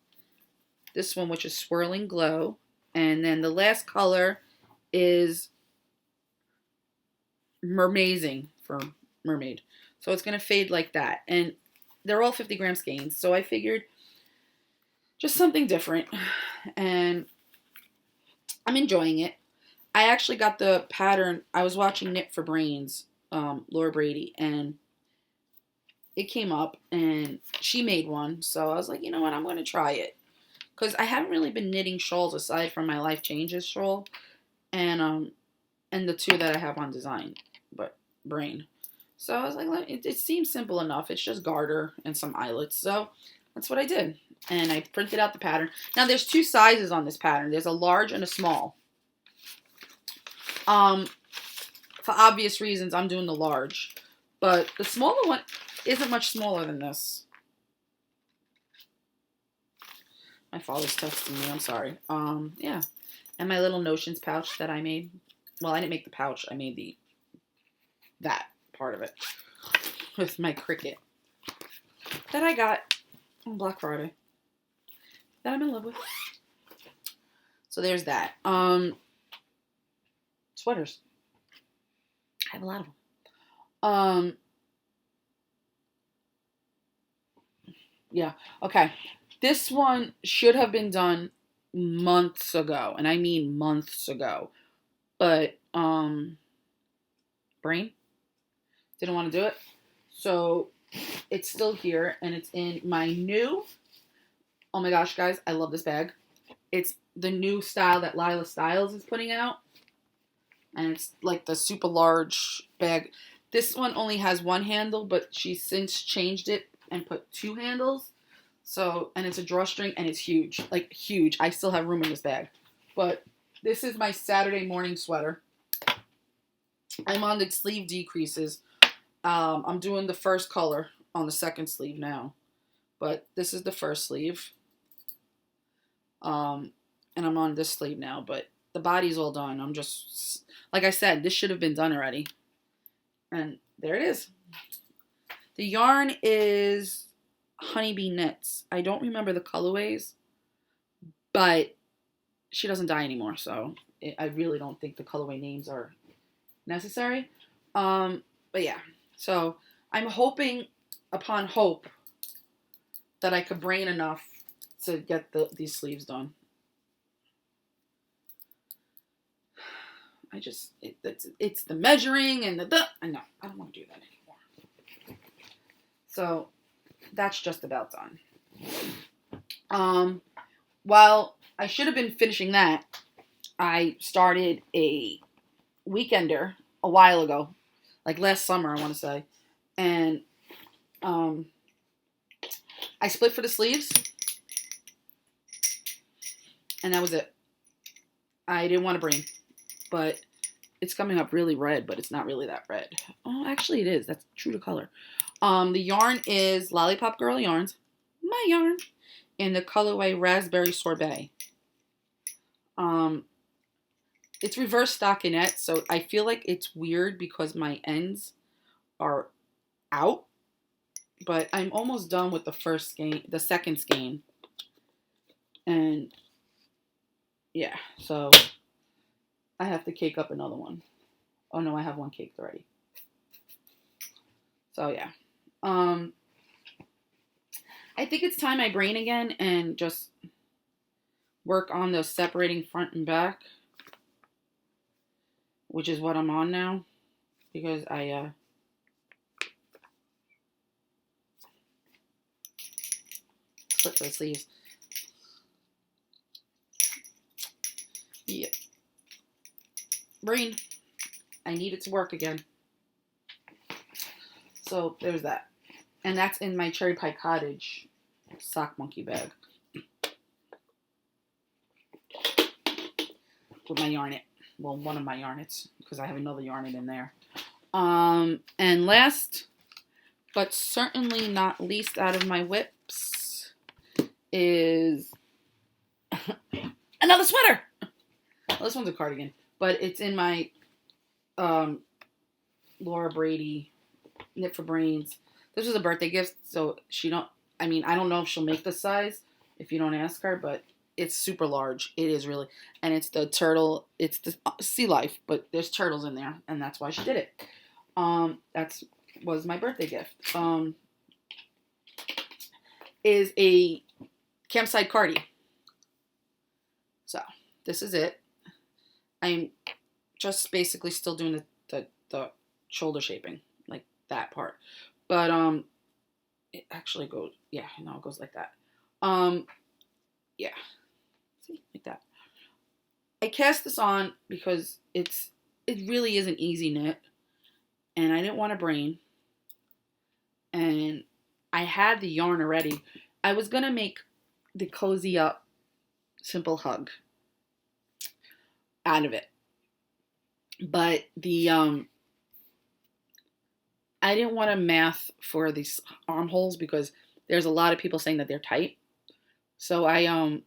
this one, which is Swirling Glow. And then the last color is Mermazing for Mermaid. So it's going to fade like that. And they're all 50 gram skeins. So I figured just something different. And I'm enjoying it. I actually got the pattern. I was watching Knit for Brains, Laura Brady, and it came up and she made one. So I was like, you know what? I'm going to try it. Because I haven't really been knitting shawls aside from my Life Changes shawl. And the two that I have on design. But Brain. So I was like, it seems simple enough. It's just garter and some eyelets. So that's what I did. And I printed out the pattern. Now there's two sizes on this pattern. There's a large and a small. For obvious reasons, I'm doing the large. But the smaller one isn't much smaller than this. My father's texting me. I'm sorry. Yeah. And my little Notions pouch that I made. Well, I didn't make the pouch. I made that part of it with my Cricut that I got on Black Friday that I'm in love with. So there's that. Sweaters. I have a lot of them. Yeah. Okay. This one should have been done months ago, and I mean months ago. But Brain didn't want to do it. So it's still here, and it's in my new, oh my gosh, guys, I love this bag. It's the new style that Lila Styles is putting out. And it's like the super large bag. This one only has one handle, but she's since changed it and put two handles. So, and it's a drawstring, and it's huge. Like, huge. I still have room in this bag. But this is my Saturday morning sweater. I'm on the sleeve decreases. I'm doing the first color on the second sleeve now. But this is the first sleeve. And I'm on this sleeve now. But the body's all done. I'm just, like I said, this should have been done already. And there it is. The yarn is Honeybee Knits. I don't remember the colorways. But she doesn't die anymore. So I really don't think the colorway names are necessary. But yeah. So I'm hoping upon hope that I could brain enough to get these sleeves done. It's the measuring and I know, I don't want to do that anymore. So that's just about done. While I should have been finishing that, I started a weekender a while ago, like last summer, I want to say, and I split for the sleeves, and that was it. I didn't want to bring, but it's coming up really red, but it's not really that red. Oh, actually it is. That's true to color. The yarn is Lollipop Girl Yarns, my yarn, in the colorway Raspberry Sorbet. It's reverse stockinette, so I feel like it's weird because my ends are out. But I'm almost done with the first skein, the second skein. And yeah, so I have to cake up another one. Oh no, I have one caked already. So yeah. I think it's time I brain again and just work on the separating front and back, which is what I'm on now, because I split the sleeves. Yeah. Brain. I need it to work again. So there's that. And that's in my Cherry Pie Cottage sock monkey bag. With my yarnet. Well, one of my yarnets, because I have another yarnet in there. And last, but certainly not least out of my whips, is another sweater. Well, this one's a cardigan, but it's in my Laura Brady Knit for Brains. This was a birthday gift, so I don't know if she'll make this size if you don't ask her, but it's super large. It is really, and it's the turtle, it's the sea life, but there's turtles in there, and that's why she did it. Was my birthday gift. Is a campsite cardi. So this is it. I'm just basically still doing the shoulder shaping, like that part. But it actually goes, yeah, no, it goes like that. Yeah. See, like that. I cast this on because it really is an easy knit, and I didn't want to brain, and I had the yarn already. I was gonna make the Cozy Up Simple Hug out of it, but the I didn't want to math for these armholes because there's a lot of people saying that they're tight, so I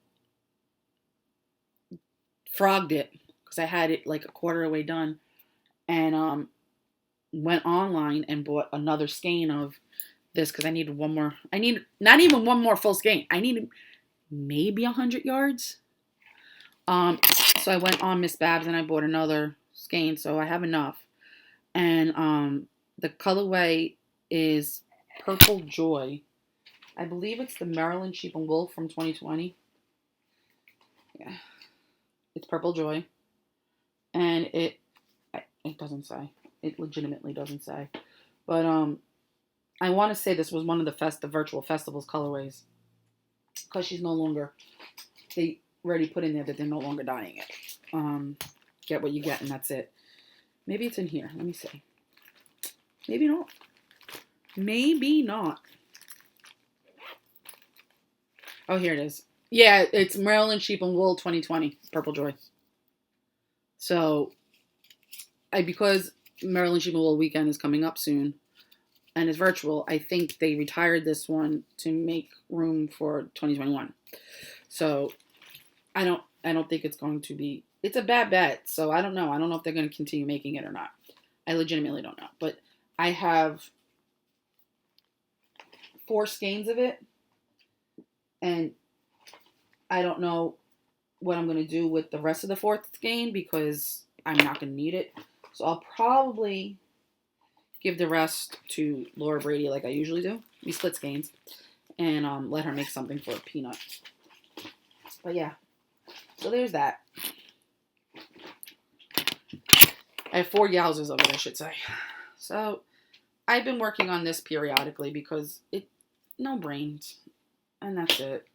frogged it because I had it like a quarter away done, and went online and bought another skein of this because I needed one more. I need not even one more full skein. I needed maybe 100 yards. So I went on Miss Babs and I bought another skein, so I have enough. And the colorway is Purple Joy. I believe it's the Maryland Sheep and Wool from 2020. Yeah, it's Purple Joy, and it doesn't say. It legitimately doesn't say, but I want to say this was one of the virtual festivals colorways, because she's no longer. They already put in there that they're no longer dyeing it. Get what you get, and that's it. Maybe it's in here. Let me see. Maybe not. Maybe not. Oh, here it is. Yeah, it's Maryland Sheep and Wool 2020 Purple Joy. So, because Maryland Sheep and Wool weekend is coming up soon, and it's virtual, I think they retired this one to make room for 2021. So I don't think it's going to be. It's a bad bet. So I don't know. I don't know if they're going to continue making it or not. I legitimately don't know. But I have 4 skeins of it, and I don't know what I'm going to do with the rest of the 4th skein because I'm not going to need it. So I'll probably give the rest to Laura Brady like I usually do. We split skeins. And let her make something for a peanut. But yeah. So there's that. I have 4 yowzers of it, I should say. So I've been working on this periodically because no brains. And that's it.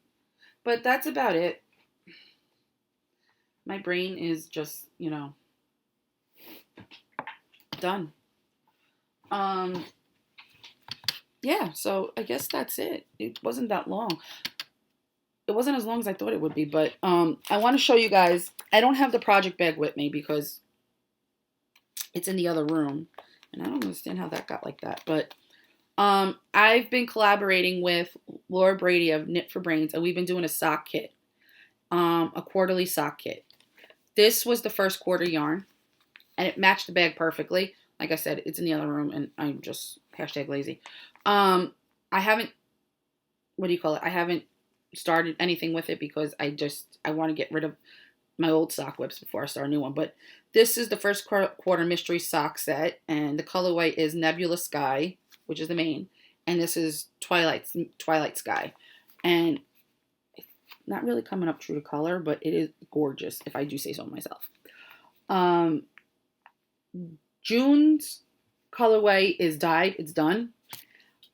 But that's about it. My brain is just, done. Yeah, so I guess that's it. It wasn't that long. It wasn't as long as I thought it would be, but I want to show you guys. I don't have the project bag with me because it's in the other room, and I don't understand how that got like that. But I've been collaborating with Laura Brady of Knit for Brains, and we've been doing a sock kit, a quarterly sock kit. This was the first quarter yarn, and it matched the bag perfectly. Like I said, it's in the other room, and I'm just #lazy. I haven't, what do you call it? I haven't started anything with it because I want to get rid of my old sock whips before I start a new one. But this is the first quarter mystery sock set, and the colorway is Nebula Sky, which is the main, and this is Twilight Sky, and it's not really coming up true to color, but it is gorgeous if I do say so myself. June's colorway is dyed. It's done.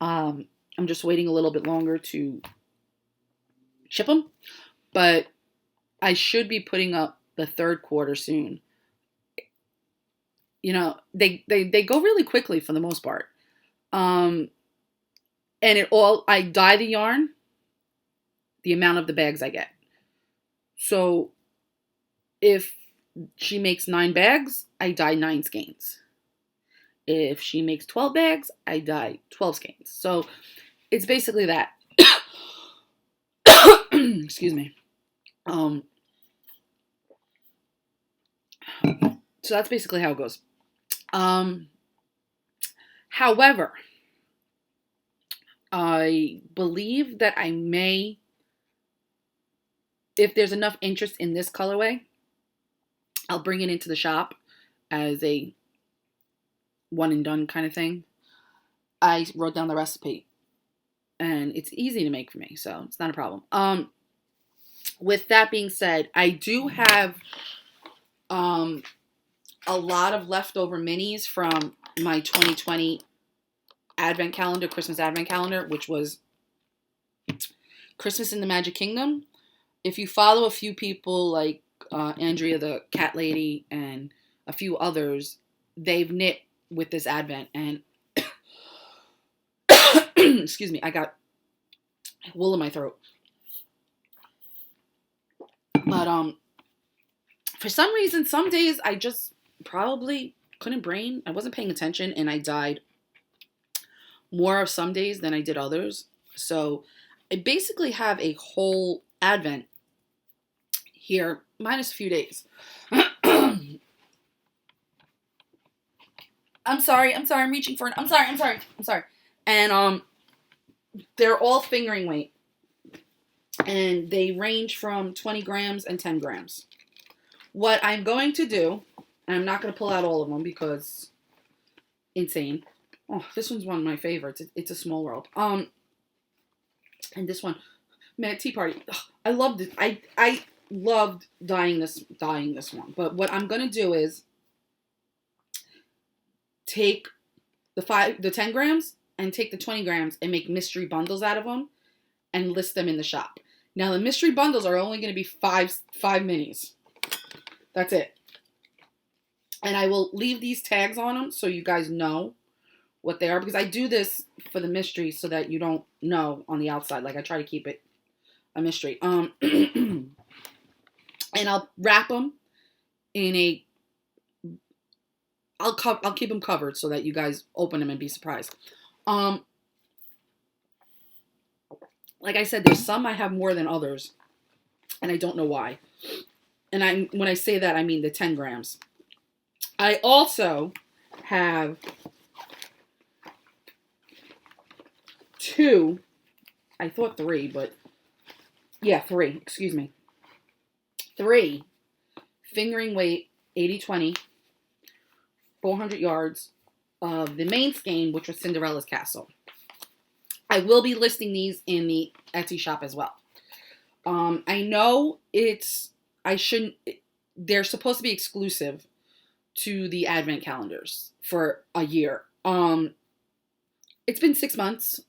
I'm just waiting a little bit longer to ship them, but I should be putting up the third quarter soon. You know, they go really quickly for the most part. And I dye the yarn, the amount of the bags I get. So if she makes 9 bags, I dye 9 skeins. If she makes 12 bags, I dye 12 skeins. So it's basically that. Excuse me. So that's basically how it goes. However, I believe that I may, if there's enough interest in this colorway, I'll bring it into the shop as a one and done kind of thing. I wrote down the recipe and it's easy to make for me, so it's not a problem. With that being said, I do have a lot of leftover minis from my 2020 advent calendar, Christmas advent calendar, which was Christmas in the Magic Kingdom. If you follow a few people like Andrea the Cat Lady and a few others, they've knit with this advent, and excuse me, I got wool in my throat. But for some reason, some days I just probably couldn't brain. I wasn't paying attention, and I dyed more of some days than I did others. So I basically have a whole advent here, minus a few days. I'm sorry, I'm reaching for it. I'm sorry. And they're all fingering weight. And they range from 20 grams and 10 grams. What I'm going to do, and I'm not going to pull out all of them because insane. Oh, this one's one of my favorites. It's a small world. And this one, man, Tea Party. Ugh, I loved it. I loved dyeing this one. But what I'm going to do is take the 10 grams and take the 20 grams and make mystery bundles out of them and list them in the shop. Now, the mystery bundles are only going to be five minis. That's it. And I will leave these tags on them so you guys know what they are, because I do this for the mystery so that you don't know on the outside. Like, I try to keep it a mystery. And I'll wrap them in a... I'll keep them covered so that you guys open them and be surprised. Like I said, there's some I have more than others, and I don't know why. And when I say that, I mean the 10 grams. I also have 2, I thought 3, but yeah, 3, excuse me. 3 fingering weight 80-20, 400 yards of the main skein, which was Cinderella's Castle. I will be listing these in the Etsy shop as well. I know they're supposed to be exclusive to the advent calendars for a year. It's been 6 months,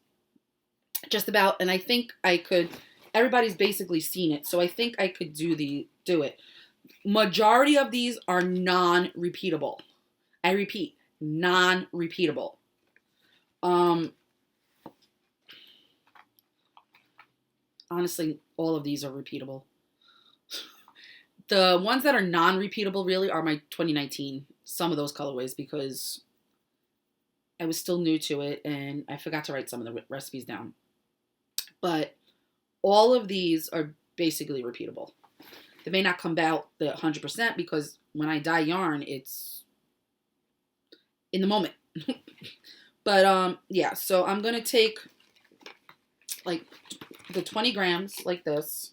just about, and I think everybody's basically seen it, so I think I could do it. Majority of these are non-repeatable. I repeat, non-repeatable. Honestly, all of these are repeatable. The ones that are non-repeatable really are my 2019, some of those colorways, because I was still new to it and I forgot to write some of the recipes down. But all of these are basically repeatable. They may not come out the 100% because when I dye yarn, it's in the moment. But yeah, so I'm going to take like the 20 grams like this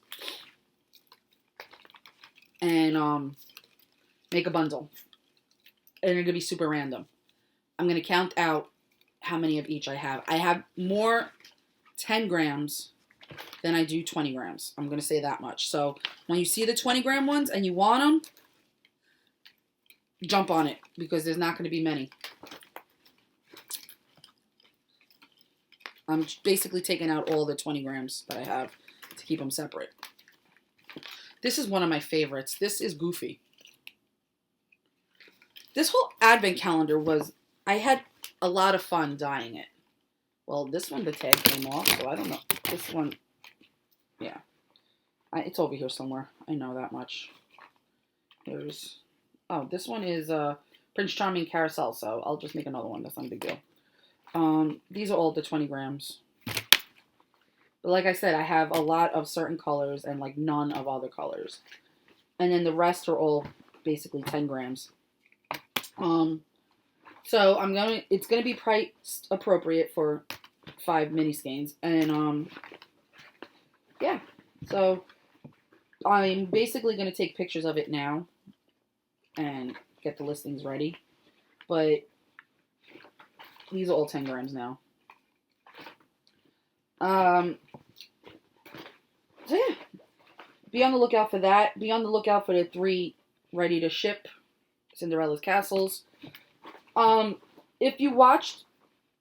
and make a bundle. And they're going to be super random. I'm going to count out how many of each I have. I have more 10 grams than I do 20 grams. I'm going to say that much. So when you see the 20 gram ones and you want them, jump on it because there's not going to be many. I'm basically taking out all the 20 grams that I have to keep them separate. This is one of my favorites. This is Goofy. This whole advent calendar was, I had a lot of fun dyeing it. Well, this one, the tag came off, so I don't know. This one, yeah. It's over here somewhere. I know that much. Here's, oh, this one is Prince Charming Carousel, so I'll just make another one. That's not a big deal. These are all the 20 grams. But like I said, I have a lot of certain colors and like none of other colors. And then the rest are all basically 10 grams. So it's gonna be priced appropriate for 5 mini skeins. And yeah. So I'm basically gonna take pictures of it now and get the listings ready. But these are all 10 grams now. So yeah, be on the lookout for that. Be on the lookout for the 3 ready to ship Cinderella's Castles. If you watched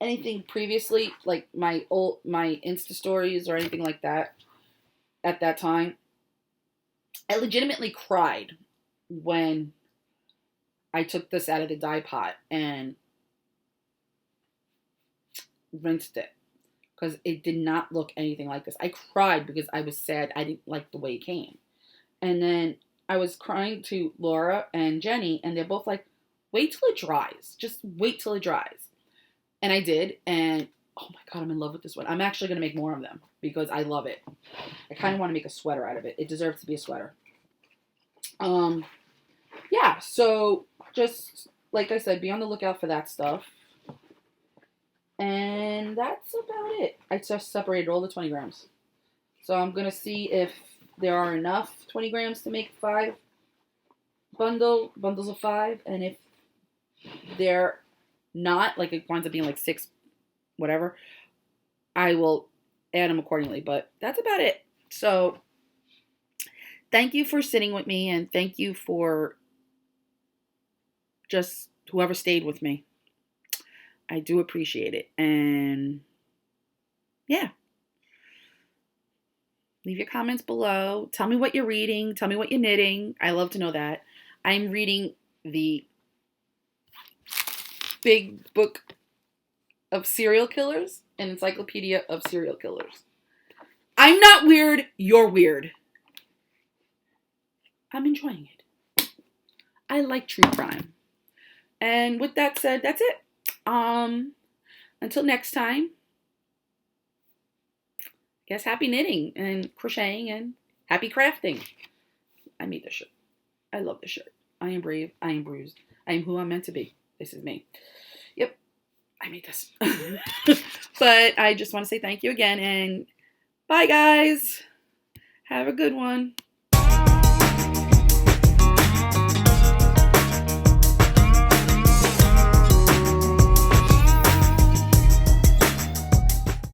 anything previously, like my Insta stories or anything like that, at that time, I legitimately cried when I took this out of the dye pot and rinsed it. Because it did not look anything like this. I cried because I was sad I didn't like the way it came. And then I was crying to Laura and Jenny, and they're both like, wait till it dries. Just wait till it dries. And I did, and oh my god, I'm in love with this one. I'm actually going to make more of them because I love it. I kind of want to make a sweater out of it. It deserves to be a sweater. Yeah, so just, like I said, be on the lookout for that stuff. And that's about it. I just separated all the 20 grams. So I'm going to see if there are enough 20 grams to make 5 bundles of 5. And if they're not, like it winds up being like 6, whatever, I will add them accordingly. But that's about it. So thank you for sitting with me, and thank you for just whoever stayed with me. I do appreciate it. And yeah. Leave your comments below. Tell me what you're reading. Tell me what you're knitting. I love to know that. I'm reading the big book of serial killers, an encyclopedia of serial killers. I'm not weird. You're weird. I'm enjoying it. I like true crime. And with that said, that's it. Until next time, guess happy knitting and crocheting and happy crafting. I made this shirt. I love this shirt. I am brave. I am bruised. I am who I'm meant to be. This is me. Yep. I made this. But I just want to say thank you again, and bye guys. Have a good one.